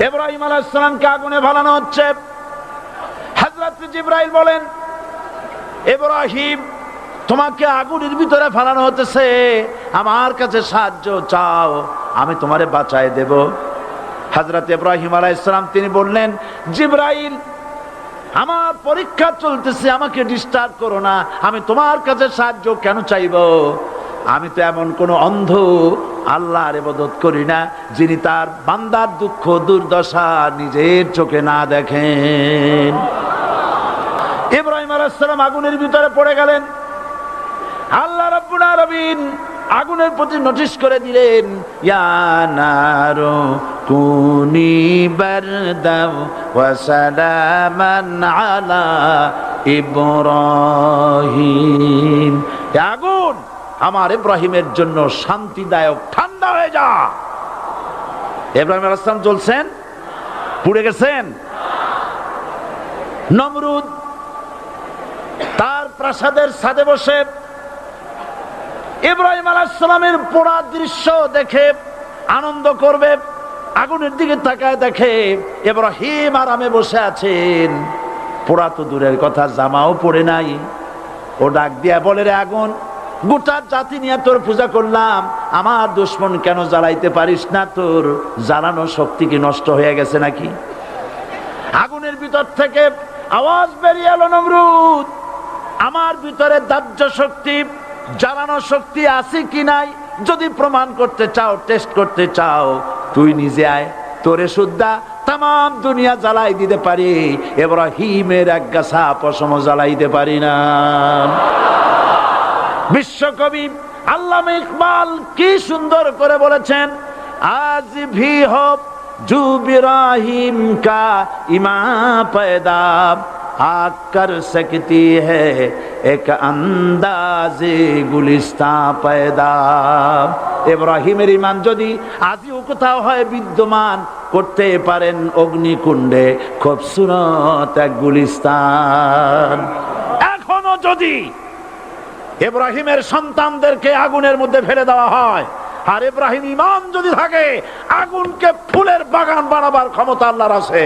ইব্রাহিম আলাইহিস সালামকে আগুনে ফেলানো হচ্ছে। হযরত জিবরাইল বলেন, ইব্রাহিম তোমাকে আগুনের ভিতরে ফেলানো হতেছে, আমার কাছে সাহায্য চাও, আমি তোমারে বাঁচায় দেব। হযরত ইব্রাহিম আলাইহিস সালাম তিনি বললেন, জিবরাইল আমার পরীক্ষা চলতেছে, আমাকে ডিস্টার্ব করো না, আমি তোমার কাছে সাহায্য কেন চাইব? আমি তো এমন কোন অন্ধ আল্লাহর ইবাদত করি না যিনি তার বান্দার দুঃখ দুর্দশা নিজের চোখে না দেখেন। ইব্রাহিম আলাইহিস সালাম আগুনের ভিতরে পড়ে গেলেন। আল্লাহ রাব্বুল আলামিন আগুনের প্রতি নোটিশ করে দিলেন, ইয়া নারু কুনি বারদাও ওয়া সালামান আলা ইব্রাহিম। আগুন আমার ইব্রাহিমের জন্য শান্তিদায়ক, ঠান্ডা হয়ে যা। ইব্রাহিম আলাইহিস সালাম জ্বলছেন, পুড়ে গেছেন। নমরুদ তার প্রাসাদের ছাদে বসে ইব্রাহিম আলাইহিস সালামের পোড়া দৃশ্য দেখে আনন্দ করবে, আগুনের দিকে তাকায় দেখে ইব্রাহিম আরামে বসে আছেন। পোড়া তো দূরের কথা, জামাও পড়ে নাই। ও ডাক দিয়া বলে, রে আগুন, গোটা জাতি নিয়ে তোর পূজা করলাম, আমার দুশমন কেন জ্বালাইতে পারিস না? তোর জ্বালানো শক্তি কি নষ্ট হয়ে গেছে নাকি? আগুনের ভিতর থেকে আওয়াজ বেরিয়ে এলো, নমরুদ আমার ভিতরে দাহ্য শক্তি, জ্বালানো শক্তি আছে কি নাই যদি প্রমাণ করতে চাও, টেস্ট করতে চাও, তুই নিজে আয়, তোরে সুদ্ধা তাম দুনিয়া জ্বালাই দিতে পারি, ইব্রাহিমের এক গাছা পশম জ্বালাইতে পারি না। বিশ্বকবি আল্লামা ইকবাল কি সুন্দর করে বলেছেন, আজ ভি হো জু ইব্রাহিম কা ইমা पैदा आग कर सकती है एक अंदाज़े गुलिस्तां पैदा। ইব্রাহিমের ঈমান যদি আজও কোথাও হয় বিদ্যমান, করতে পারেন অগ্নিকুণ্ডে খুবসুরত এক গুলিস্তান। এখনো যদি ইব্রাহিমের সন্তানদেরকে আগুনের মধ্যে ফেলে দেওয়া হয়, আর ইব্রাহিম ঈমান যদি থাকে, আগুনকে ফুলের বাগান বানাবার ক্ষমতা আল্লাহর আছে।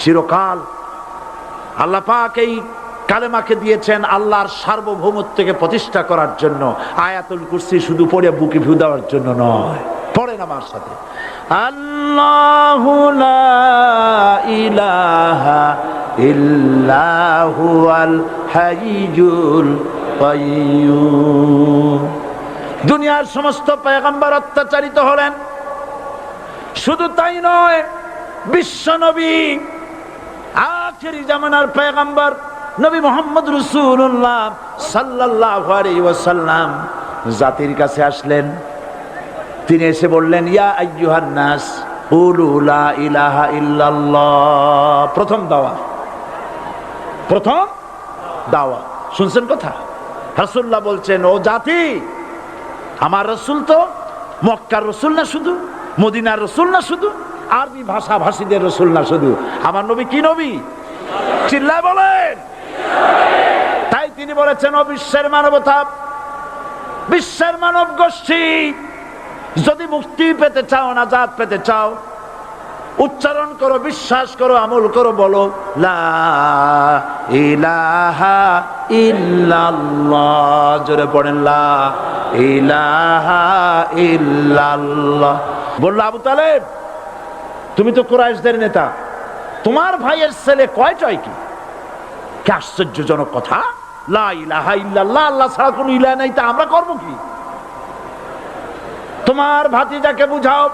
চিরকাল আল্লাহ পাক এই কালেমাকে দিয়েছেন আল্লাহর সার্বভৌমত্বকে প্রতিষ্ঠা করার জন্য। আয়াতুল কুরসি শুধু পড়ে বুকে ফু দেওয়ার জন্য নয়। পড়েন আমার সাথে, আল্লাহু লা ইলাহা ইল্লাহু আল হাইয়ুল কাইয়্যুম। দুনিয়ার সমস্ত পয়গম্বর অত্যাচারিত হলেন, শুধু তাই নয়, বিশ্ব নবী আখেরি জামানার পয়গম্বর নবী মুহাম্মদ রাসূলুল্লাহ সাল্লাল্লাহু আলাইহি ওয়াসাল্লাম জাতির কাছে আসলেন। তিনি এসে বললেন, ইয়া আইয়ুহান নাস কুলু লা ইলাহা ইল্লাল্লাহ। প্রথম দাওয়া শুনছেন কথা? রাসূলুল্লাহ বলছেন, ও জাতি, আমার রাসূল তো মক্কার রাসূল না শুধু, মদিনার রাসূল না শুধু, আরবি ভাষা ভাষীদের রাসূল না শুধু, আমার নবী কি নবী? চিল্লায় বলেন। তাই তিনি বলেছেন, ও বিশ্বের মানবতা, বিশ্বের মানব গোষ্ঠী, যদি মুক্তি পেতে চাও, নাজাত পেতে চাও, উচ্চারণ করো, বিশ্বাস করো, আমল করো, বলো লা ইলাহা ইল্লাল্লাহ। জোরে পড়েন, লা ইলাহা ইল্লাল্লাহ। বলল, আবু তালেব, তুমি তো কুরাইশদের নেতা, তোমার ভাইয়ের ছেলে কয়টাই কি? কি আশ্চর্যজনক কথা! লা ইলাহা ইল্লাল্লাহ, আল্লাহ ছাড়া কোনো ইলাহ নাই, তা আমরা করবো কি? তোমার ভাতিজাকে বুঝাও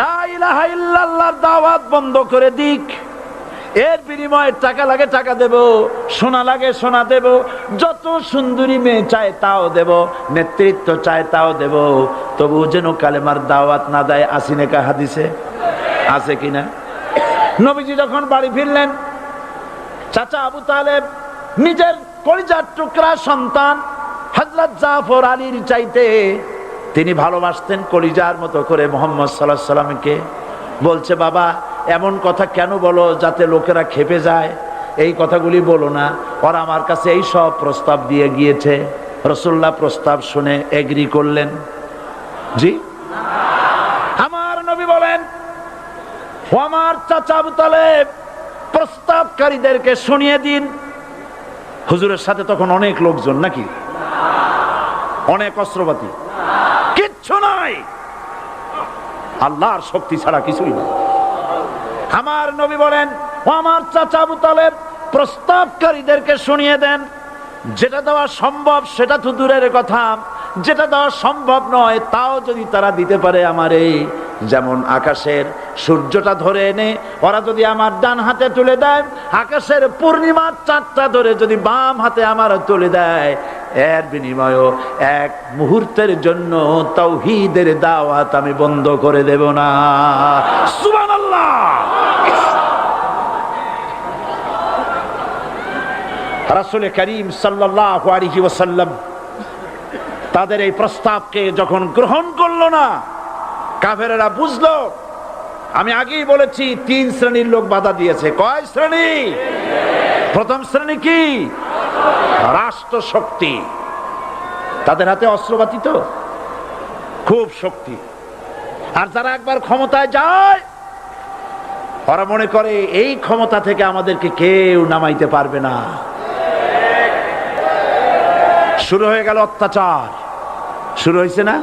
লা ইলাহা ইল্লাল্লাহর দাওয়াত বন্ধ করে দিক, এর বিনিময়ে টাকা লাগে টাকা দেব, সোনা লাগে সোনা দেব, যত সুন্দরী মেয়ে চায় তাও দেব, নেতৃত্ব চায় তাও দেব, তবু যেন কালেমার দাওয়াত না দেয়। আসিনে কা হাদিসে আছে কিনা? নবীজি যখন বাড়ি ফিরলেন, চাচা আবু তালেব নিজের কলিজার টুকরা সন্তান হযরত জাফর আলীর চাইতে তিনি ভালোবাসতেন কলিজার মতো করে মুহাম্মদ সাল্লাল্লাহু আলাইহি সাল্লামকে। বলছে, বাবা এমন কথা কেন বলো যাতে লোকেরা খেপে যায়? এই কথাগুলি বলো না, ওরা আমার কাছে এই সব প্রস্তাব দিয়ে গিয়েছে। রাসূলুল্লাহ প্রস্তাব শুনে এগ্রি করলেন। জি, আমার ও আমার চাচা আবু তালেব, প্রস্তাবকারীদেরকে শুনিয়ে দিন। হুজুরের সাথে তখন অনেক লোকজন নাকি, অনেক অস্ত্রপাতি, কিচ্ছু নাই, আল্লাহর শক্তি ছাড়া কিছুই না। আমার নবী বলেন, ও আমার চাচা আবু তালেব, প্রস্তাবকারীদেরকে শুনিয়ে দেন। যেটা দেওয়া সম্ভব সেটা তো দূরের কথা, যেটা দেওয়া সম্ভব নয় তাও যদি তারা দিতে পারে আমারে, যেমন আকাশের সূর্যটা ধরে এনে ওরা যদি আমার ডান হাতে তুলে দেয়, আকাশের পূর্ণিমার চাঁদটা ধরে যদি বাম হাতে আমার তুলে দেয়, এর বিনিময়ে এক মুহূর্তের জন্য তাওহীদের দাওয়াত আমি বন্ধ করে দেব না। সুবহানাল্লাহ। রাসূল করিম সাল্লাল্লাহু আলাইহি ওয়াসাল্লাম তাদের এই প্রস্তাবকে যখন গ্রহণ করলো না, কাফেরেরা বুঝলো। আমি আগেই বলেছি 3 শ্রেণীর লোক বাধা দিয়েছে। কয় শ্রেণী? প্রথম শ্রেণী কি? রাষ্ট্র শক্তি, তাদের হাতে অস্ত্রপাতি তো খুব শক্তি। আর যারা একবার ক্ষমতায় যায়, ওরা মনে করে এই ক্ষমতা থেকে আমাদেরকে কেউ নামাইতে পারবে না। শুরু হয়ে গেল অত্যাচার, শুরু হয়েছে না?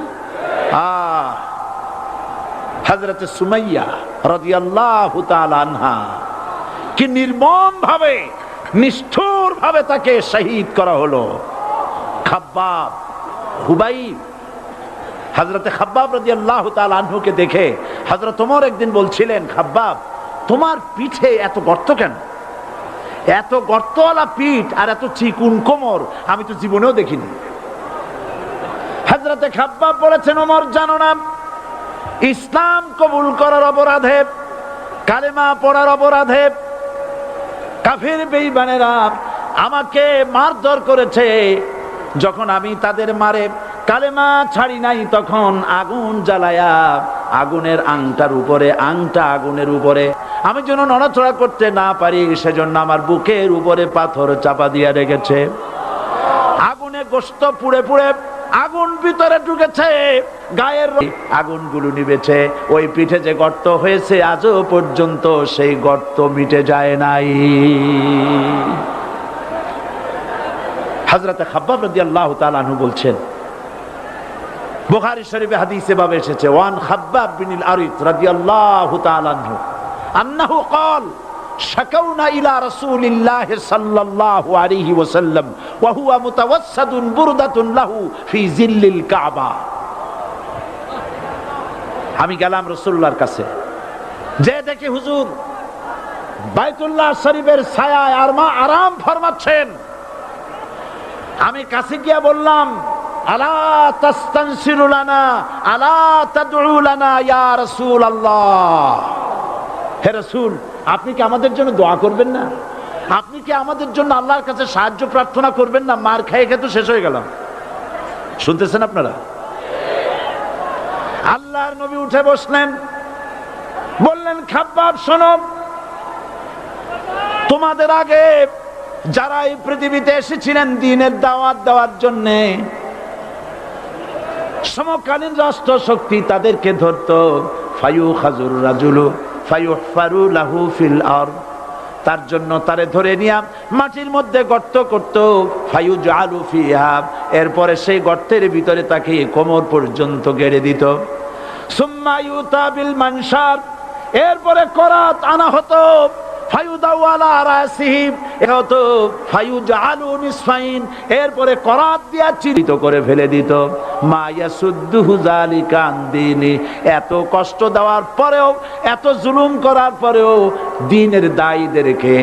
হযরতে সুমাইয়া রাদিয়াল্লাহু তাআলা আনহা কি নির্মম ভাবে, নিষ্ঠুর ভাবে তাকে শহীদ করা হলো। খাব্বাব, হুবাইব, হযরতে খাব্বাব রাদিয়াল্লাহু তাআলা আনহুকে দেখে হযরত ওমর একদিন বলছিলেন, খাব্বাব তোমার পিঠে এত গর্ত কেন? এত গর্তওয়ালা পিঠ আর এত চিকুন কোমর আমি তো জীবনেও দেখিনি। হযরতে খাব্বাব বলেছেন, ওমর জানো না, ইসলাম কবুল করার অপরাধে, কালেমা পড়ার অপরাধে কাফির বেঈমানেরা আমাকে মারধর করেছে। যখন আমি তাদের মারে কালেমা ছাড়ি নাই, তখন আগুন জ্বালায়া আগুনের আংটার উপরে, আংটা আগুনের উপরে আমি যেন নড়াচড়া করতে না পারি, সেজন্য আমার বুকের উপরে পাথর চাপা দিয়া রেখেছে। আগুনে গোশত পুড়ে পুড়ে আগুন ভিতরে ঢুকেছে, গায়ের আগুনগুলো নিবেছে। ওই পিঠে যে গর্ত হয়েছে আজও পর্যন্ত সেই গর্ত মিটে যায় নাই। হযরতে খাব্বাব রাদিয়াল্লাহু তাআলা আনহু বলছেন, বুখারী শরীফে হাদিসে ভাবে এসেছে, ওয়ান খাব্বাব বিনুল আরিত রাদিয়াল্লাহু তাআলা আনহু আন্নাহু ক্বাল শাকাউনা ইলা রাসূলিল্লাহ সাল্লাল্লাহু আলাইহি ওয়াসাল্লাম ওয়া হুয়া মুতাওয়াসসাদুন বুরদাতুন লাহু ফি জিল্লিল কাবা। আমি গেলাম রাসূলুল্লাহর কাছে, যে দেখি হুজুর বাইতুল্লাহ শরীফের ছায়ায় আরাম ফরমাচ্ছেন। আমি কাছে গিয়া বললাম, আলা তাস্তানসিরু লানা আলা তাদউ লানা ইয়া রাসূলুল্লাহ, হে রাসূল আপনি কি আমাদের জন্য দোয়া করবেন না? আপনি কি আমাদের জন্য আল্লাহর কাছে সাহায্য প্রার্থনা করবেন না? মার খেয়ে খেয়ে তো শেষ হয়ে গেলাম। শুনতেছেন আপনারা? আল্লাহর নবী উঠে বসলেন, বললেন, খাব্বাব শোনো, তোমাদের আগে যারা এই পৃথিবীতে এসেছিলেন দ্বীনের দাওয়াত দেওয়ার জন্য, সমকালীন রাষ্ট্র শক্তি তাদেরকে ধরতো, ফায়ুখাজুর রাজুলু ফায়ুহফারু লাহু ফিল আরদ, তার জন্য তারে ধরে নিয়ে মাটির মধ্যে গর্ত করত, ফায়ুজআলু ফিহা, এরপরে সেই গর্তের ভিতরে তাকে কোমর পর্যন্ত গেড়ে দিত। সুম্মা ইউতা বিল মানশার, এরপরে করাত আনা হতো, ফায়ুদাউ আলা রাসিহি, এতো ফায়ুজআলু নিসফাইন, এরপরে করাত দিয়া চিরিত করে ফেলে দিত। মা ইয়াসুদ্দুহু যালিকা আন দীনি, এত কষ্ট দেওয়ার পরেও, এত জুলুম করার পরেও দ্বীনের দায়ীদেরকে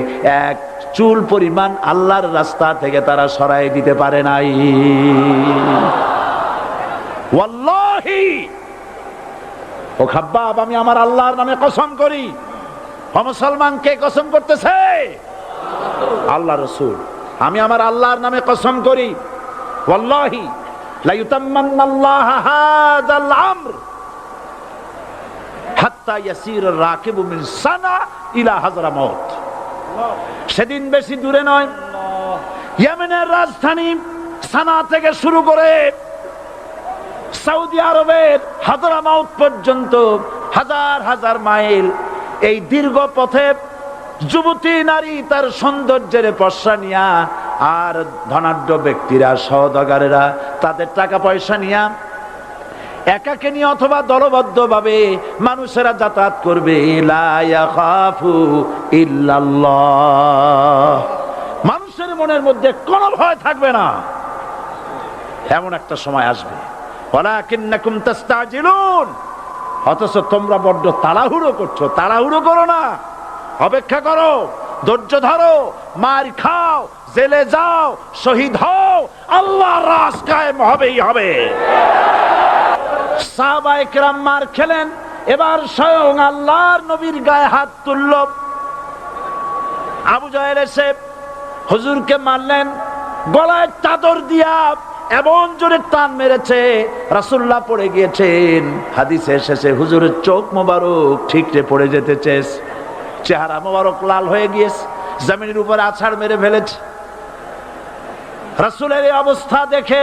এক চুল পরিমাণ আল্লাহর রাস্তা থেকে তারা সরাই দিতে পারে নাই। ওয়াল্লাহি, ও খাব্বাব আমি আমার আল্লাহর নামে কসম করি। মুসলমান কে কসম করতেছে? আল্লাহ রাসূল। আমি আমার আল্লাহর নামে কসম করি, ওয়াল্লাহি লা ইউতাম্মান্নাল্লাহু হাযাল আমর হাত্তা ইয়াসির রাকিবু মিন সানা ইলা হাযরামাউত। সেদিন বেশি দূরে নয়, ইয়েমেনের রাজধানী সানা থেকে শুরু করে সৌদি আরবের হাযরামাউত পর্যন্ত হাজার হাজার মাইল এই দীর্ঘ পথে যুবতী নারী তার সৌন্দর্যের পশ্চা নিয়া, আর ধনাঢ্য ব্যক্তিরা সওদাগরেরা তাদের টাকা পয়সা নিয়া একাকে নিয়ে অথবা দলবদ্ধ ভাবে মানুষেরা যাতায়াত করবে। লা ইয়াখাফু ইল্লাল্লাহ, মানুষের মনের মধ্যে কোনো ভয় থাকবে না। এমন একটা সময় আসবে, ওয়ালাকিন্নাকুম তাস্তাজিলুন, অথচ তোমরা বড্ড তাড়াহুড়ো করছো। তাড়াহুড়ো করো না, অপেক্ষা করো, ধৈর্য ধরো, মার খাও, জেলে যাও, শহীদ হও, আল্লাহর রাজ কায়েম হবেই হবে। সাহাবায়ে কেরাম মার খেলেন, এবার স্বয়ং আল্লাহর নবীর গায়ে হাত তুলল। আবু জাহেল এসে হুজুরকে মারলেন, গলায় চাদর দিয়া এমন জোরে টান মেরেছে, রাসূলুল্লাহ পড়ে গিয়েছেন। হাদিসে এসেছে হুজুরের চোখ মোবারক ঠিকরে পড়ে যেতেছে, চেহারা মোবারক লাল হয়ে গিয়েছে, জমিনের উপরে আছাড় মেরে ফেলেছে। রাসূলের এই অবস্থা দেখে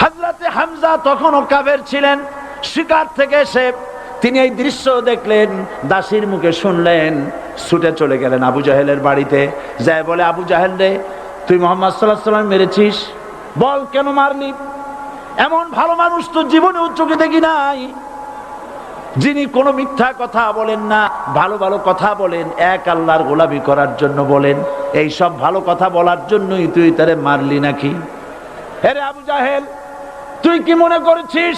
হযরতে হামজা তখনও কাফের ছিলেন, শিকার থেকে এসে তিনি এই দৃশ্য দেখলেন, দাসীর মুখে শুনলেন, ছুটে চলে গেলেন আবু জাহেলের বাড়িতে। যায় বলে, আবু জাহেল রে, তুই মুহাম্মদ সাল্লাল্লাহু আলাইহি ওয়াসাল্লাম মেরেছিস, বল কেন মারলি? এমন ভালো মানুষ তো জীবনে চোখে দেখি নাই, যিনি কোনো মিথ্যা কথা বলেন না, ভালো ভালো কথা বলেন, এক আল্লাহর গোলামি করার জন্য বলেন। এই সব ভালো কথা বলার জন্যই তুই তারে মারলি নাকি? আরে আবু জাহেল, তুই কি মনে করেছিস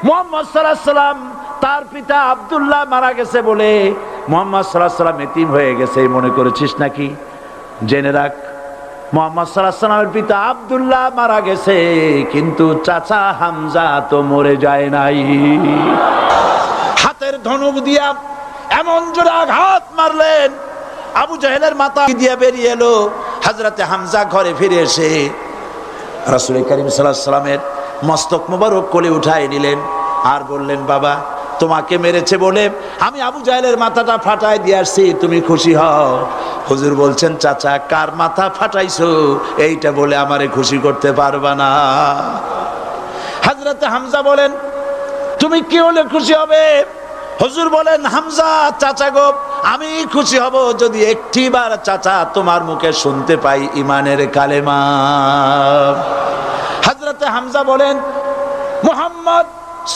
মুহাম্মদ সাল্লাল্লাহু আলাইহি ওয়াসাল্লাম তার পিতা আব্দুল্লাহ মারা গেছে বলে মুহাম্মদ সাল্লাল্লাহু আলাইহি ওয়াসাল্লাম এতিম হয়ে গেছে মনে করেছিস নাকি? জেনে রাখ, মুহাম্মদ সাল্লাল্লাহু আলাইহি ওয়াসাল্লামের পিতা আব্দুল্লাহ মারা গেছে, কিন্তু চাচা হামজা তো মরে যায় নাই। হাতের ধনুক দিয়া এমন জোরে আঘাত মারলেন, আবু জাহেলের মাথা দিয়ে বেরিয়ে এলো। হযরতে হামজা ঘরে ফিরে এসে রাসূল করিম সাল্লাল্লাহু আলাইহি ওয়াসাল্লামের মস্তক মোবারক কোলে উঠায় নিলেন, আর বললেন, বাবা, তোমাকে মেরেছে বলে আমি আবু জাহেলের মাথাটা ফাটায় দিয়ে আসছি, তুমি খুশি হও। হুজুর বলছেন, চাচা, কার মাথা ফাটাইছো এইটা বলে আমারে খুশি করতে পারবা না। হযরতে হামজা বলেন, তুমি কি হলে খুশি হবে? হুজুর বলেন, হামজা চাচা গো, আমি খুশি হব যদি একটিবার চাচা তোমার মুখে শুনতে পাই ঈমানের কালেমা। হযরতে হামজা বলেন, মুহাম্মদ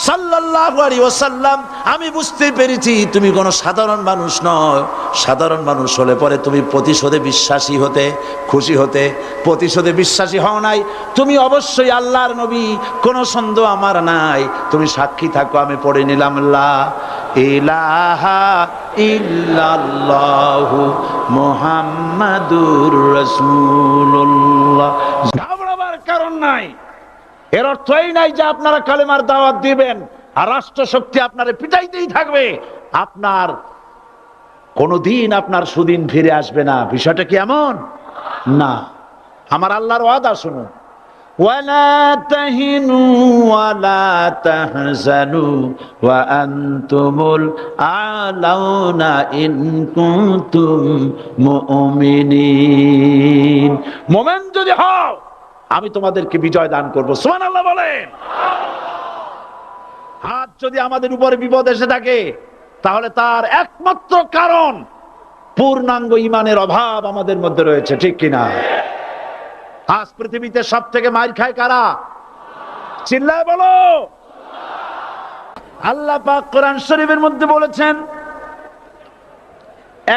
সাল্লাল্লাহু আলাইহি ওয়াসাল্লাম, আমি বুঝতে পেরেছি তুমি কোনো সাধারণ মানুষ নও। সাধারণ মানুষ হলে পরে তুমি প্রতিশোধে বিশ্বাসী হতে, খুশি হতে। প্রতিশোধে বিশ্বাসী হও নাই, তুমি অবশ্যই আল্লাহর নবী, কোনো সন্দেহ আমার নাই। তুমি সাক্ষী থাকো, আমি পড়ে নিলাম, লা ইলাহা ইল্লাল্লাহু মুহাম্মাদুর রাসূলুল্লাহ। ঘাবড়াবার কারণ নাই। এর অর্থ এই নাই যে আপনারা কালেমার দাওয়াত দিবেন আর রাষ্ট্রশক্তি আপনারে পিটাইতেই থাকবে, আপনার কোনদিন আপনার সুদিন ফিরে আসবে না। বিষয়টা কি এমন না? আমার আল্লাহর ওয়াদা শুনুন, ওয়ালা তাহিনু ওয়ালা তাহজানু ওয়া আনতুমুল আলাউনা ইন কুনতুম মুমিনিন। মুমিন যদি হও, আমি তোমাদেরকে বিজয় দান করব। সুবহানাল্লাহ বলেন। আজ যদি আমাদের উপরে বিপদ এসে থাকে, তাহলে তার একমাত্র কারণ পূর্ণাঙ্গ ঈমানের অভাব আমাদের মধ্যে রয়েছে, ঠিক কিনা? আজ পৃথিবীতে সব থেকে মার খায় কারা? চিল্লায় বলো। আল্লাহ পাক কোরআন শরীফের মধ্যে বলেছেন,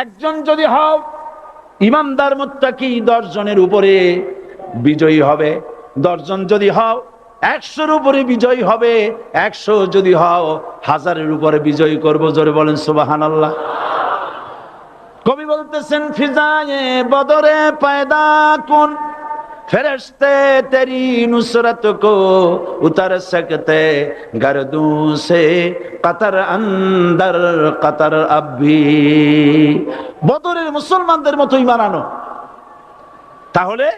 একজন যদি হও ঈমানদার মুত্তাকি, 10 জনের উপরে বিজয়ী হবে। 10 জন যদি হও 100-র উপরে বিজয়ী হবে। 100 যদি হও 1000-এর উপরে বিজয়ী করব। জোরে বলেন সুবহানাল্লাহ। কবি বলতেছেন, ফিজায়ে বদরে পয়দা কুন ফেরেশতে তেরি নুসরত কো উতার সকতে গর্দু সে কতর অন্দর কতর আবি। বদরের মুসলমানদের মতো ঈমান আনো, তাহলে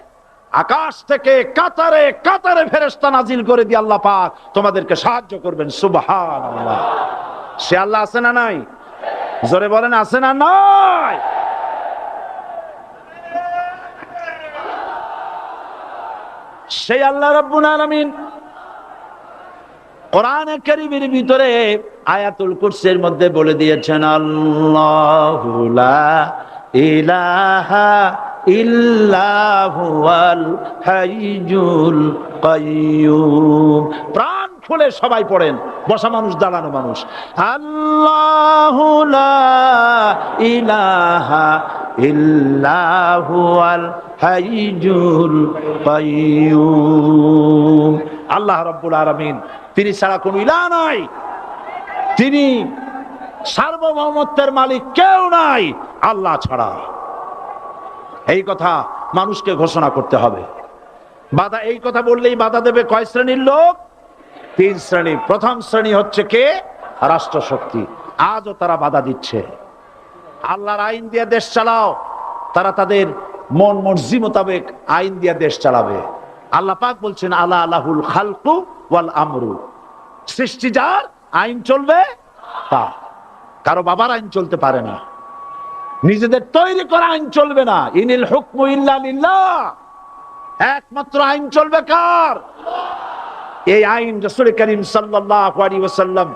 আকাশ থেকে কাতারে কাতারে ফেরেশতা নাজিল করে দিয়ে আল্লাহ পাক তোমাদেরকে সাহায্য করবেন। সুবহানাল্লাহ। সে আল্লাহ আছে না নাই? জোরে বলেন, আছে না নাই? সেই আল্লাহ রাব্বুল আলামিন কোরআনে কারীমের ভিতরে আয়াতুল কুরসির মধ্যে বলে দিয়েছেন আল্লাহু লা ইলাহা ইল্লাহুল হাইয়ুল কাইয়্যুম। প্রাণ খুলে সবাই পড়েন, বসা মানুষ দাঁড়ানো মানুষ। আল্লাহু লা ইলাহা ইল্লাহুল হাইয়ুল কাইয়্যুম। আল্লাহ রাব্বুল আলামিন, তিনি ছাড়া কোনো ইলাহ নাই, তিনি সার্বভৌমত্বের মালিক, কেউ নাই আল্লাহ ছাড়া। এই কথা মানুষকে ঘোষণা করতে হবে। বাধা, এই কথা বললেই বাধা দেবে কয় শ্রেণীর লোক? 3 শ্রেণী। প্রথম শ্রেণী হচ্ছে কে? রাষ্ট্রশক্তি। আজও তারা বাধা দিচ্ছে। আল্লাহর আইন দিয়ে দেশ চালাও, তারা তাদের মন মর্জি মোতাবেক আইন দিয়ে দেশ চালাবে। আল্লাহ পাক বলছেন আলা আলাহুল খালকু ওয়াল আমরু, সৃষ্টি যার, আইন চলবে তা। কারো বাবার আইন চলতে পারে না, নিজেদের তৈরি করা আইন চলবে না। ইনিল হুকমু ইল্লা লিল্লাহ, একমাত্র আইন চলবে কার? এই আইন রাসূল করিম সাল্লাল্লাহু আলাইহি ওয়াসাল্লাম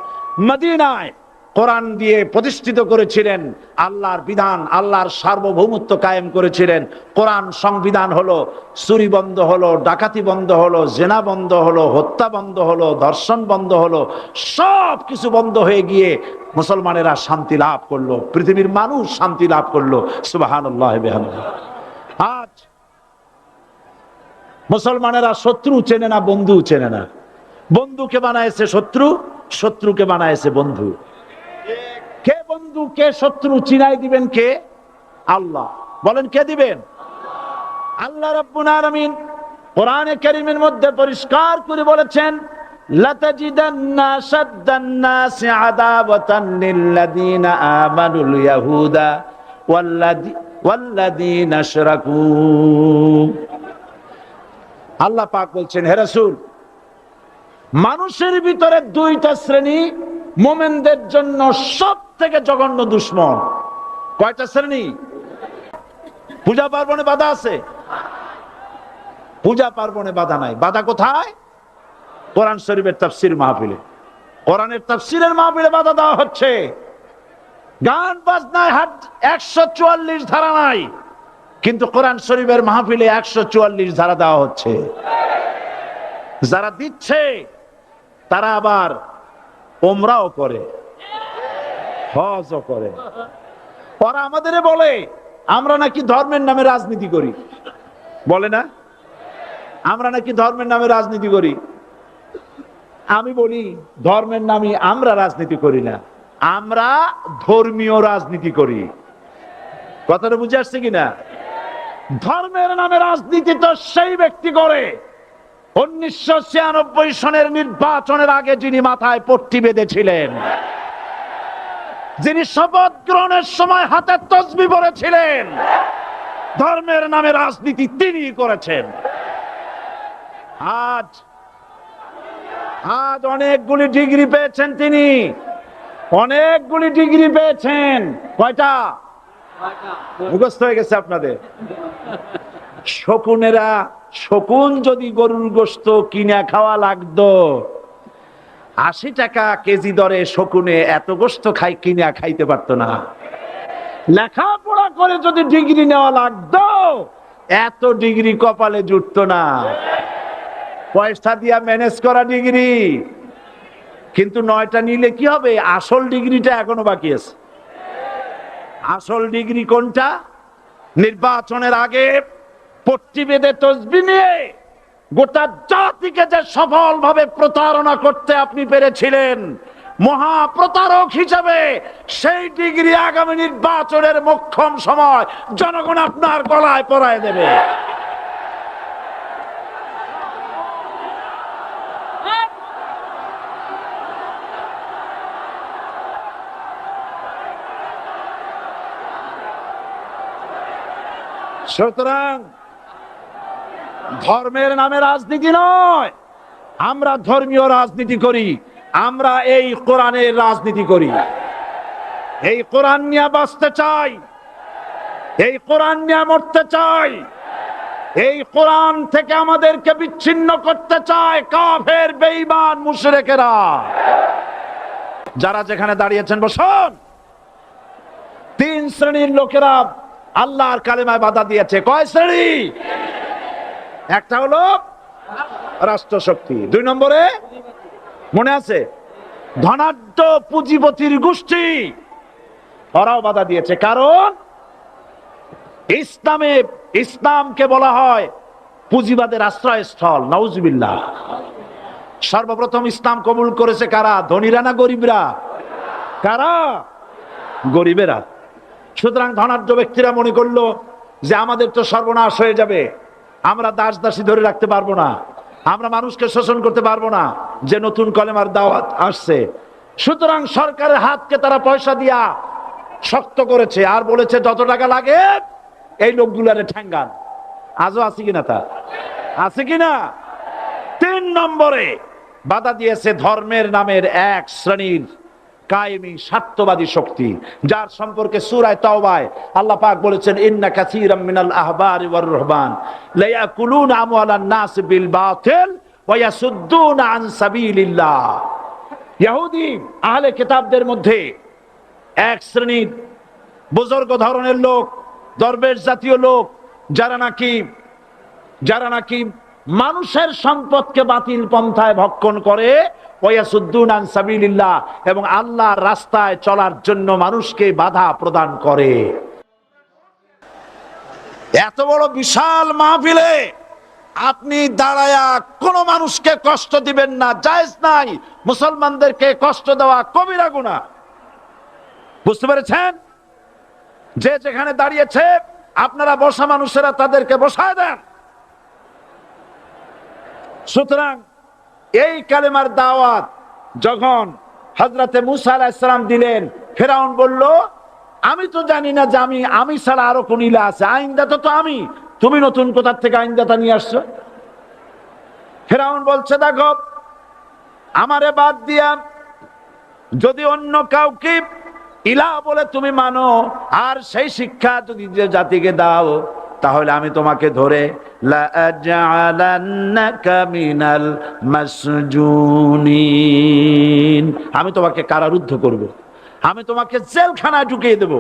মদিনায় কোরআন দিয়ে প্রতিষ্ঠিত করেছিলেন। আল্লাহর বিধান, আল্লাহর সার্বভৌমত্ব কায়েম করেছিলেন। কোরআন সংবিধান হলো, চুরি বন্ধ হলো, ডাকাতি বন্ধ হলো, জেনা বন্ধ হলো, হত্যা বন্ধ হলো, ধর্ষণ বন্ধ হলো, সব কিছু বন্ধ হয়ে গিয়ে মুসলমানেরা শান্তি লাভ করলো, পৃথিবীর মানুষ শান্তি লাভ করলো। সুবহানাল্লাহ বিহামদিহি। আজ মুসলমানেরা শত্রু চেনে না, বন্ধু চেনে না। বন্ধুকে বানায়েছে শত্রু, শত্রুকে বানায়েছে বন্ধু। কে বন্ধু কে শত্রু চিনাই দিবেন কে? আল্লাহ। বলেন কে দিবেন? আল্লাহ রাব্বুল আলামিন কোরআনে কারীমের মধ্যে পরিষ্কার করে বলেছেন লাতাজিদান্না শাদ্দান নাসি আদাওয়াতান লিল্লাযীনা আমানুল ইয়াহুদা ওয়াল্লাযীনা আশরাকু। আল্লাহ পাক বলছেন, হে রাসূল, মানুষের ভিতরে 2টা শ্রেণী মুমিনদের জন্য সব থেকে জঘন্য দুশমন। কয়টা শ্রেণী? পূজা পার্বণে বাধা আছে? পূজা পার্বণে বাধা নাই। বাধা কোথায়? কোরআন শরীফের তাফসীর মাহফিলে। কোরআনের তাফসীরের মাহফিলে বাধা দেওয়া হচ্ছে। গান বাজনায় 144 ধারা নাই, কিন্তু কোরআন শরীফের মাহফিলে 144 ধারা দেওয়া হচ্ছে। যারা দিচ্ছে তারা আবার ওমরাও করে, হজও করে। ওরা আমাদের বলে আমরা নাকি ধর্মের নামে রাজনীতি করি, বলে না? আমরা নাকি ধর্মের নামে রাজনীতি করি। আমি বলি ধর্মের নামে আমরা রাজনীতি করি না, আমরা ধর্মীয় রাজনীতি করি। কথাটা বুঝে আসছে কিনা? ধর্মের নামে রাজনীতি তো সেই ব্যক্তি করে 1996 সনের নির্বাচনের আগে যিনি মাথায় পট্টি বেঁধেছিলেন, যিনি শপথ গ্রহণের সময় হাতে তসবিহ পরেছিলেন। ধর্মের নামে রাজনীতি তিনি করেছেন। আজ অনেকগুলি ডিগ্রি পেয়েছেন তিনি, অনেকগুলি ডিগ্রি পেয়েছেন। কয়টা? মুখস্থ হয়ে গেছে আপনাদের। শকুনেরা, শকুন যদি গরুর গোশত কিনে খাওয়া লাগতো, 80 টাকা কেজি দরে শকুনে এত গোশত কিনে খাইতে পারতো না। লেখাপড়া করে যদি ডিগ্রি নেওয়া লাগতো, এত ডিগ্রি কপালে জুটতো না। পয়সা দিয়া ম্যানেজ করা ডিগ্রি, কিন্তু 9টা নিলে কি হবে? আসল ডিগ্রিটা এখনো বাকি আছে। আসল ডিগ্রি কোনটা? নির্বাচনের আগে পট্টি বেঁধে তসবিহ নিয়ে গোটা জাতিকে যে সফলভাবে প্রতারণা করতে আপনি পেরেছিলেন মহা প্রতারক হিসেবে, সেই ডিগ্রি আগামী নির্বাচনের মোক্ষম সময় জনগণ আপনার গলায় পরায় দেবে। সুতরাং ধর্মের নামে রাজনীতি নয়, আমরা ধর্মীয় রাজনীতি করি। আমরা এই কোরআনের রাজনীতি করি। এই কোরআন নিয়ে বাঁচতে চাই, এই কোরআন নিয়ে মরতে চাই, এই কোরআন থেকে আমাদেরকে বিচ্ছিন্ন করতে চায় কাফের, বেঈমান, মুশরিকেরা। যারা যেখানে দাঁড়িয়েছেন বসুন। তিন শ্রেণীর লোকেরা আল্লাহর কালেমায় বাধা দিয়েছে। কয় শ্রেণী? একটা হলো রাষ্ট্রশক্তি, দুই নম্বরে মনে আছে ধনাঢ্য পুঁজিপতির গোষ্ঠী, ওরাও বাধা দিয়েছে। কারণ ইসলামকে বলা হয় পুঁজিবাদের আশ্রয়স্থল। নাউজুবিল্লাহ। সর্বপ্রথম ইসলাম কবুল করেছে কারা? ধনীরা না গরিবরা? কারা? গরিবেরা। সুতরাং ধনাঢ্য ব্যক্তিরা মনে করলো যে আমাদের তো সর্বনাশ হয়ে যাবে, আমরা দাস দাসী ধরে রাখতে পারবো না, আমরা মানুষকে শোষণ করতে পারবো না, যে নতুন কলেমার দাওয়াত আসছে। সুতরাং সরকারের হাতকে তারা পয়সা দিয়া শক্ত করেছে আর বলেছে যত টাকা লাগে এই লোকগুলারে ঠ্যাঙ্গান। আজও আছে কিনা? তা আছে কিনা? তিন নম্বরে বাধা দিয়েছে ধর্মের নামের এক শ্রেণীর কায়েমি স্বার্থবাদী শক্তি, যার সম্পর্কে সূরা তাওবায় আল্লাহ পাক বলেছেন ইন্না কাসীরাম মিনাল আহবারি ওয়ার রুহবান লা ইয়াকুলুনা আমওয়ালান নাস বিল বাতিল ওয়া ইয়াসুদ্দুনা আন সাবিলিল্লাহ। ইহুদি আহলে কিতাবদের মধ্যে এক শ্রেণীর বুজুর্গ ধরনের লোক, দরবেশ জাতীয় লোক, যারা নাকি মানুষের সম্পদকে বাতিল পন্থায় ভক্ষণ করে, ওয়াসুদ্দুনা আন সাবিলিল্লাহ, এবং আল্লাহর রাস্তায় চলার জন্য মানুষকে বাধা প্রদান করে। এত বড় বিশাল মাহফিলে আপনি দাঁড়ায়া কোন মানুষকে কষ্ট দিবেন না, জায়েজ নাই। মুসলমানদেরকে কষ্ট দেওয়া কবিরা গুনাহ। বুঝতে পেরেছেন? যে যেখানে দাঁড়িয়েছে আপনারা বসা মানুষেরা তাদেরকে বসায় দেন। সুতরাং এই কালেমার দাওয়াত যখন হযরতে মুসা আলাইহিস সালাম দিলেন, ফেরাউন বলল আমি তো জানি না যে আমি ছাড়া আরো কোন ইলাহ আছে, আইনদাতা তো আমি, তুমি নতুন কোথা থেকে আইনদাতা নিয়ে আসছো? ফেরাউন বলছে দেখো, আমারে বাদ দিয়া যদি অন্য কাউকে ইলাহ বলে তুমি মানো আর সেই শিক্ষা যদি যে জাতিকে দাও, তাহলে আমি তোমাকে ধরে লাআজআলান্নাকা মিনাল মাসজুনিন, আমি তোমাকে কারারুদ্ধ করব, আমি তোমাকে জেলখানায় ঢুকিয়ে দেব।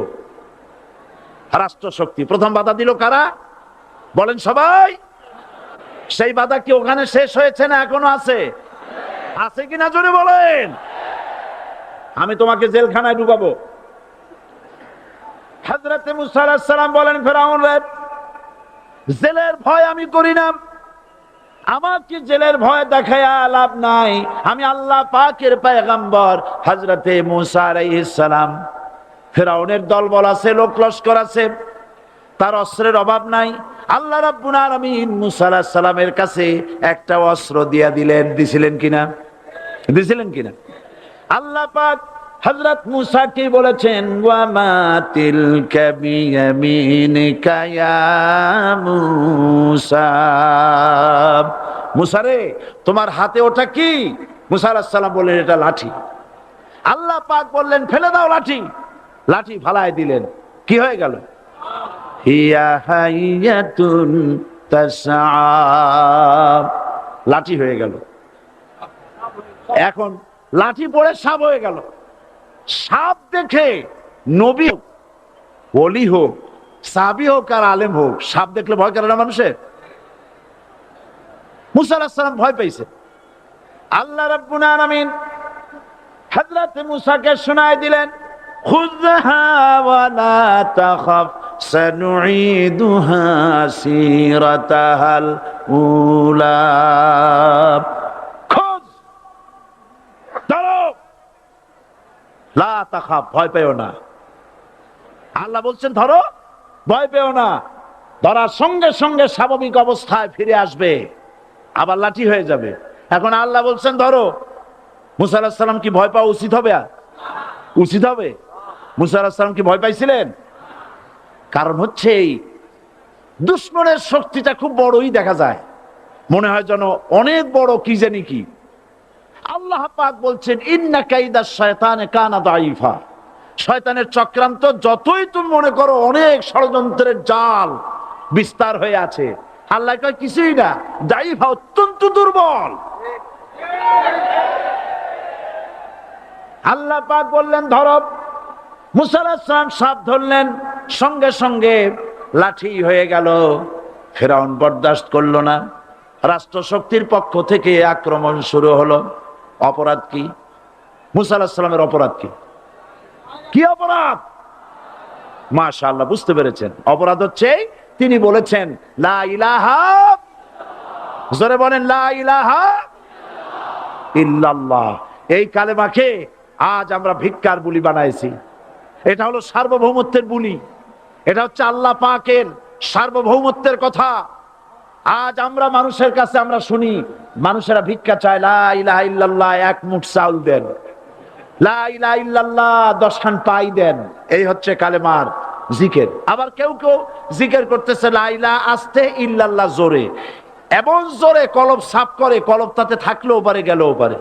রাষ্ট্রশক্তি প্রথম বাধা দিল কারা? বলেন সবাই। সেই বাধা কি ওখানে শেষ হয়েছে না এখনো আছে? আছে কিনা জোরে বলেন। আমি তোমাকে জেলখানায় ঢুকাবো। হযরতে মুসা আলাইহিস সালাম বলেন ফেরাউন রে, জেলের ভয় আমি করি না, আমাকে জেলের ভয় দেখায়া লাভ নাই, আমি আল্লাহ পাকের পয়গম্বর হযরতে মুসা আলাইহিস সালাম। ফেরাউনের দলবল আছে, লোক লস্কর আছে, তার অস্ত্রের অভাব নাই। আল্লাহ রাব্বুল আলামিন মুসা আলাইহিস সালামের কাছে একটা অস্ত্র দিয়া দিলেন। দিছিলেন কিনা? আল্লাহ পাক হযরত মুসা কি বলেছেন? ওয়া মা তিলকা বিয়ামিনিকা ইয়া মুসা, মুসা রে তোমার হাতে ওটা কি? মুসা আলাইহিস সালাম বললেন এটা লাঠি। আল্লাহ পাক বললেন ফেলে দাও লাঠি। লাঠি ফালায় দিলেন। কি হয়ে গেল? হিয়া হাইয়াতুন তাসআ, লাঠি হয়ে গেল। এখন লাঠি পড়ে সাপ হয়ে গেল। সাপ দেখে নবী হোক, ওলি হোক, সাহাবী হোক আর আলেম হোক, সাপ দেখলে ভয় করে না মানুষের? মুসা আলাইহিস সালাম ভয় পাইছে। আল্লাহ রাব্বুল আলামিন হযরত মুসাকে শোনায় দিলেন, খুযহা ওয়া লা তাখাফ সানুঈদুহা সিরাতাহাল উলা, লা তাখাফ, ভয় পেও না। আল্লাহ বলছেন ধরো, ভয় পেও না। ধরার সঙ্গে সঙ্গে স্বাভাবিক অবস্থায় ফিরে আসবে, আবার লাঠি হয়ে যাবে। এখন আল্লাহ বলছেন ধরো। মুসা আলাইহিস সালাম কি ভয় পাওয়া উচিত হবে? উচিত হবে? মুসা আলাইহিস সালাম কি ভয় পাইছিলেন? কারণ হচ্ছে এই দুশমনের শক্তিটা খুব বড়ই দেখা যায়, মনে হয় যেন অনেক বড় কি জানি কি। আল্লাহ পাক বলছেন ইন্না কাইদাশ শায়তানে কানা দাঈফা, শয়তানের চক্রান্ত যতই তুমি মনে করো অনেক ষড়যন্ত্রের জাল বিস্তার হয়ে আছে, আল্লাহ কয় কিছুই না, দাইফা অত্যন্ত দুর্বল। আল্লাহ পাক বললেন ধরো। মুসা আলাইহিস সালাম সাপ ধরলেন, সঙ্গে সঙ্গে লাঠি হয়ে গেল। ফেরাউন বরদাস্ত করলো না, রাষ্ট্রশক্তির পক্ষ থেকে আক্রমণ শুরু হলো। অপরাধ কি? মুসা আলাইহিস সালামের অপরাধ কি? কি অপরাধ? মাশাআল্লাহ, বুঝতে পেরেছেন। অপরাধ হচ্ছে তিনি বলেছেন লা ইলাহা, জোরে বলেন লা ইলাহা ইল্লাল্লাহ। এই কালেমাকে আজ আমরা ভিক্ষার বুলি বানাইছি। এটা হলো সার্বভৌমত্বের বুলি, এটা হচ্ছে আল্লাহ পাকের সার্বভৌমত্বের কথা। আজ আমরা মানুষের কাছে আমরা শুনি, মানুষেরা ভিক্ষা চায়, লা ইলাহা ইল্লাল্লাহ, এক মুঠ চাউল দেন, লা ইলাহা ইল্লাল্লাহ 10 খান পাই দেন। এই হচ্ছে কালেমার জিকির। আবার কেউ কেউ জিকির করতেছে লা ইলাহা আস্তে, ইল্লাল্লাহ জোরে, এমন জোরে কলব সাফ করে, কলব তাতে থাকলেও পারে গেলেও পারে।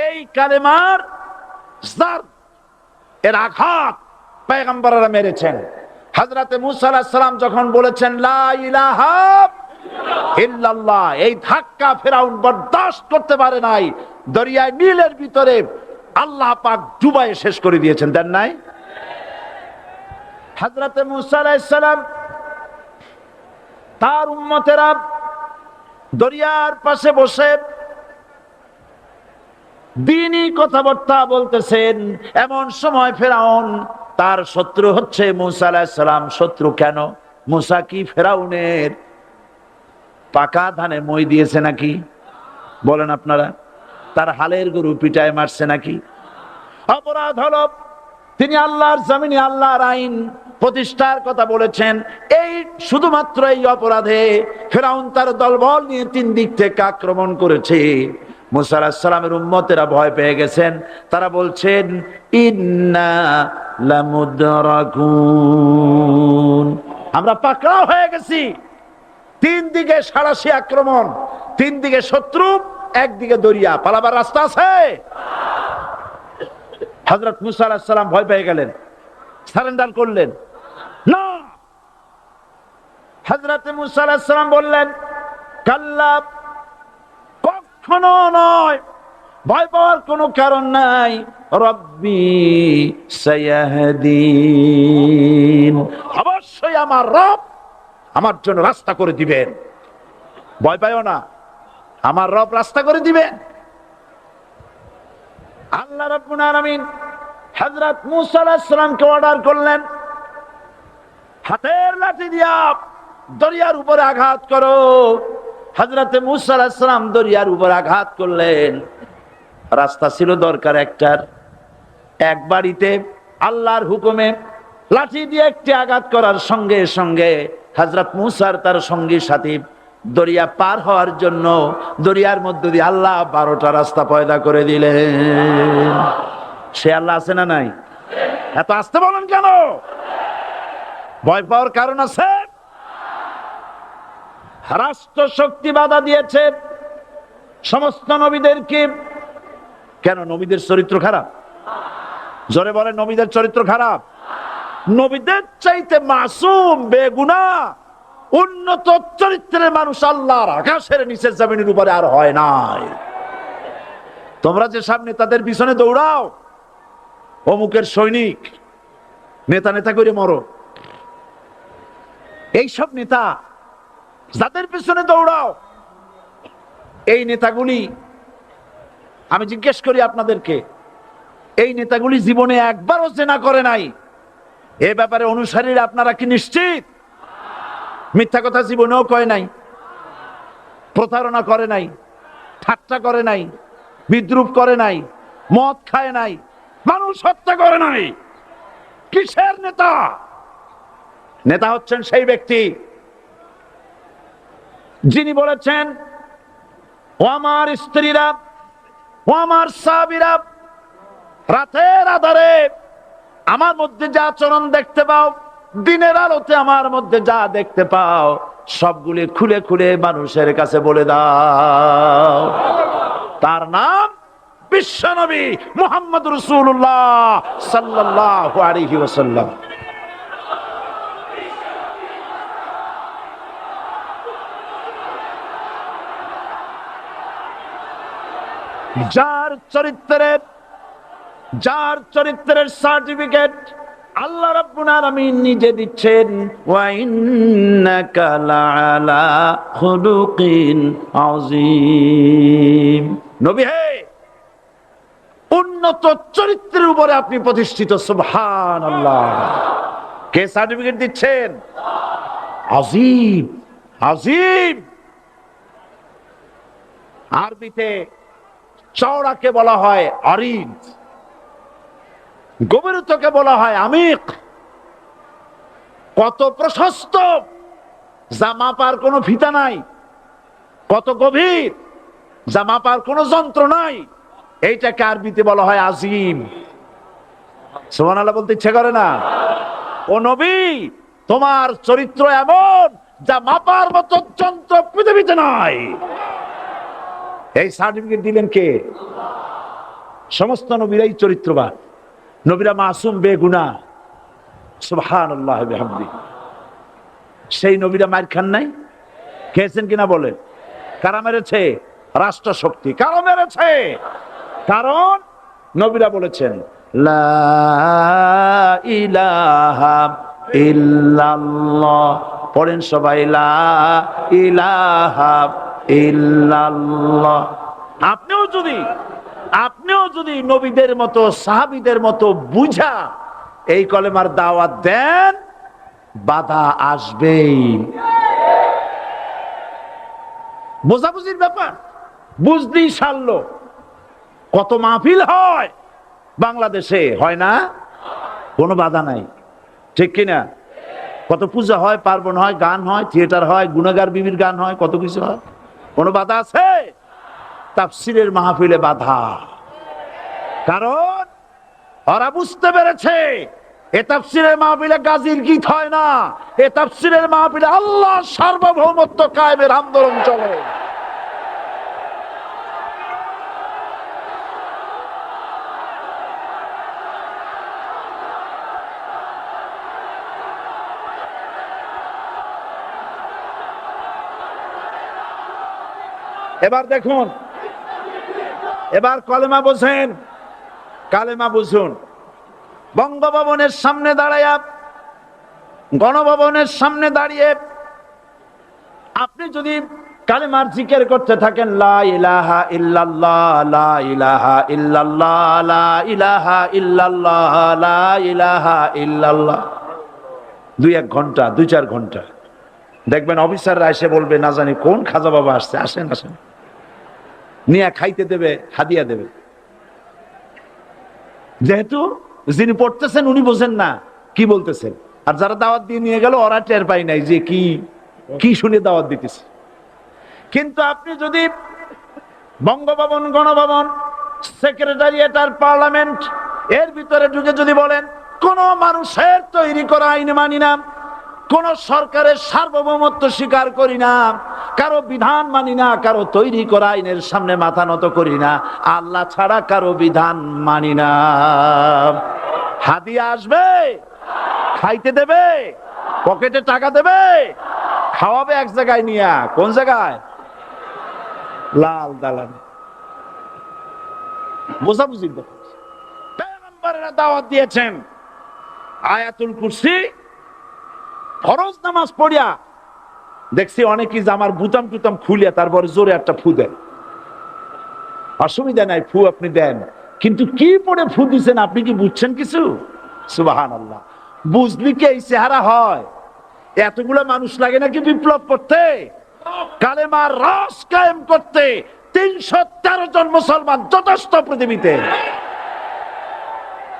এই কালেমার এর আঘাত পয়গম্বররা মেরেছেন। হযরতে মুসা আলাইহিস সালাম যখন বলেছেন লা ইলাহা ইল্লাল্লাহ, এই ধাক্কা ফেরাউন বরদাস্ত করতে পারে নাই। দরিয়ায় নীলের ভিতরে আল্লাহ পাক ডুবায়ে শেষ করে দিয়েছেন, দেন নাই? হযরতে মুসা আলাইহিস সালাম তার উম্মতেরা দরিয়ার পাশে বসে দ্বীনি কথাবার্তা বলতেছেন। এমন সময় ফেরাউন, তার শত্রু হচ্ছে মুসা আলাইহিস সালাম। শত্রু কেন? মুসা কি ফেরাউনের পাকা ধানে মই দিয়েছে নাকি? বলেন আপনারা। তার হালের গরু পিটায় মারছে নাকি? অপরাধ হলো তিনি আল্লাহর জমিনে আল্লাহর আইন প্রতিষ্ঠার কথা বলেছেন। এই শুধুমাত্র এই অপরাধে ফেরাউন তার দলবল নিয়ে 3 দিক থেকে আক্রমণ করেছে। মুসা আলাইহিস সালামের উম্মতেরা ভয় পেয়ে গেছেন। তারা বলছেন ইন্না লামুদরাকুন, আমরা পাকড়াও হয়ে গেছি। 3 দিকে সারাশি আক্রমণ, 3 দিকে শত্রু, একদিকে দরিয়া, পালাবার রাস্তা আছে? হযরত মুসা আলাইহিস সালাম ভয় পেয়ে গেলেন, সারেন্ডার করলেন না। হযরত মুসা আলাইহিস সালাম বললেন কাল্লা, কখনো নয়, ভয় পাওয়ার কোনো কারণ নাই। রব্বি সায়াহদিন, অবশ্যই আমার রব আমার জন্য রাস্তা করে দিবেন। ভয় পাইও না, আমার রব রাস্তা করে দিবেন। আল্লাহ রাব্বুল আলামিন হযরত মুসা আলাইহিস সালামকে অর্ডার করলেন, হাতের লাঠি দিয়া দরিয়ার উপরে আঘাত করো। হযরতে মুসা আলাইহিস সালাম দরিয়ার উপর আঘাত করলেন। রাস্তা ছিল দরকার একটার, এক বাড়িতে আল্লাহর হুকুমে লাঠি দিয়ে একটি আঘাত করার সঙ্গে সঙ্গে হযরত মুসার তার সঙ্গী সাথী দরিয়া পার হওয়ার জন্য দরিয়ার মধ্যে দিয়ে আল্লাহ 12টা রাস্তা পয়দা করে দিলেন। সে আল্লাহ আছে না নাই? এত আসতে বলেন কেন? ভয় পাওয়ার কারণ আছে? রাষ্ট্র শক্তি বাধা দিয়েছে সমস্ত নবীদেরকে। কেন? নবীদের চরিত্র খারাপ? জোরে বলে, নবীদের চরিত্র খারাপ? নবীদের চাইতে মাসুম বেগুনাহ উন্নত চরিত্রের মানুষ আল্লাহর আকাশের নিচের জমিনের উপরে আর হয় নাই। তোমরা যে সামনে তাদের পিছনে দৌড়াও, অমুকের সৈনিক, নেতা নেতা করে মরো, এইসব নেতা যাদের পিছনে দৌড়াও, এই নেতাগুলি, আমি জিজ্ঞেস করি আপনাদেরকে, এই নেতাগুলি জীবনে একবারও জেনা করে নাই? এ ব্যাপারে অনুসারীরা আপনারা কি নিশ্চিত? মিথ্যা কথা জীবনেও কয় নাই, প্রতারণা করে নাই, ঠাট্টা করে নাই, বিদ্রুপ করে নাই, মদ খায় নাই, মানুষ হত্যা করে নাই। কিসের নেতা? নেতা হচ্ছেন সেই ব্যক্তি যিনি বলেছেন, ও আমার স্ত্রীরা, ও আমার সাহাবীরা, রাতের আধারে আমার মধ্যে যা আচরণ দেখতে পাও, দিনের আলোতে আমার মধ্যে যা দেখতে পাও, সবগুলি খুলে খুলে মানুষের কাছে বলে দাও। তার নাম বিশ্বনবী মুহাম্মদ রাসূলুল্লাহ সাল্লাল্লাহু আলাইহি ওয়াসাল্লাম। যার চরিত্রের সার্টিফিকেট আল্লাহ রাব্বুল আলামিন নিজে দিচ্ছেন, ওয়া ইন্নাকা লাআলা খুলুকিন আযীম। নবী হে, উন্নত চরিত্রের উপরে আপনি প্রতিষ্ঠিত। সুবহানাল্লাহ। কে সার্টিফিকেট দিচ্ছেন? আযীম, আযীম। আরবিতে চওড়াকে বলা হয় আরিদ, গভীরতাকে বলা হয় আমিক। কত প্রশস্ত, যা মাপার কোনো ফিতা নাই, কত গভীর, যা মাপার কোনো যন্ত্র নাই, এইটাকে আরবিতে বলা হয় আজিম। সুবহানাল্লাহ বলতে ইচ্ছে করে না? ও নবী, তোমার চরিত্র এমন যা মাপার মতো যন্ত্র পৃথিবীতে নাই। এই সার্টিফিকেট দিলেন কে? সমস্ত নবীরাই চরিত্রবান, নবীরা মাসুম, বেগুনাহ। সুবহানাল্লাহ বিহামদি। সেই নবীরা মার খান নাই? খেয়েছেন কিনা বলেন? কারা মেরেছে? রাষ্ট্র শক্তি। কারা মেরেছে? কারণ নবীরা বলেছেন লা ইলাহা ইল্লাল্লাহ। পড়েন সবাই, লা ইলাহা ইল্লাল্লাহ। আপনিও যদি নবীদের মতো, সাহাবীদের মতো বুঝা এই কলেমার দাওয়াত দেন, বাধা আসবেই। বোঝাবুঝির ব্যাপার, বুঝতেই সারলো। কত মাহফিল হয় বাংলাদেশে, হয় না? কোনো বাধা নাই, ঠিক কিনা? কত পূজা হয়, পার্বণ হয়, গান হয়, থিয়েটার হয়, গুনাগার বিবির গান হয়, কত কিছু হয়। কোনো বাধা আছে? তাফসীরের মাহফিলে বাধা। কারণ ওরা বুঝতে পেরেছে এ তাফসীরের মাহফিলে গাজীর গীত হয় না, এ তাফসীরের মাহফিলে আল্লাহর সার্বভৌমত্ব কায়েমের আন্দোলন চলে। এবার দেখুন, এবার কলেমা বোঝেন, কালেমা বুঝুন। বঙ্গভবনের সামনে দাঁড়াইয়া, গণভবনের সামনে দাঁড়িয়ে আপনি যদি কালেমার জিকির করতে থাকেন, লা ইলাহা ইল্লাল্লাহ, লা ইলাহা ইল্লাল্লাহ, লা ইলাহা ইল্লাল্লাহ, লা ইলাহা ইল্লাল্লাহ, 2-1 ঘন্টা, 2-4 ঘন্টা, দেখবেন অফিসাররা এসে বলবে, না জানি কোন খাজা বাবা আসছে, আসেন আসেন, নিয়ে খাইতে দেবে, হাদিয়া দেবে। যেহেতু যিনি পড়তেছেন উনি বোঝেন না কি বলতেছেন, আর যারা দাওয়াত দিয়ে নিয়ে গেল ওরা টের পাই নাই যে কি শুনে দাওয়াত দিতেছে। কিন্তু আপনি যদি বঙ্গভবন, গণভবন, সেক্রেটারিয়েট আর পার্লামেন্ট এর ভিতরে ঢুকে যদি বলেন, কোন মানুষের তৈরি করা আইন মানি না, কোন সরকারের সার্বভৌমত্ব স্বীকার করি না, কারো বিধান মানি না, কারো তৈরি করা আইনের সামনে মাথা নত করি না, আল্লাহ ছাড়া কারো বিধান মানি না, হাদিয়া আসবে, খাইতে দেবে, পকেটে টাকা দেবে, খাওয়াবে এক জায়গায় নিয়ে। কোন জায়গায়? লাল দালান। বোঝাবুঝি। পয়গম্বরেরা দাওয়াত দিয়েছেন আয়াতুল কুরসি, ফরজ নামাজ পড়িয়া দেখছি অনেকেই জামার বুতাম টুতাম খুলিয়া তারপরে জোরে একটা ফু দেন। অসুবিধা নাই, ফু আপনি দেন, কিন্তু কি পড়ে ফু দিচ্ছেন আপনি কি বুঝছেন কিছু? সুবহানাল্লাহ। বুঝলি কি এই চেহারা হয়? এতগুলো মানুষ লাগে নাকি বিপ্লব করতে, কালেমার রস কায়েম করতে? 313 জন মুসলমান যথেষ্ট পৃথিবীতে।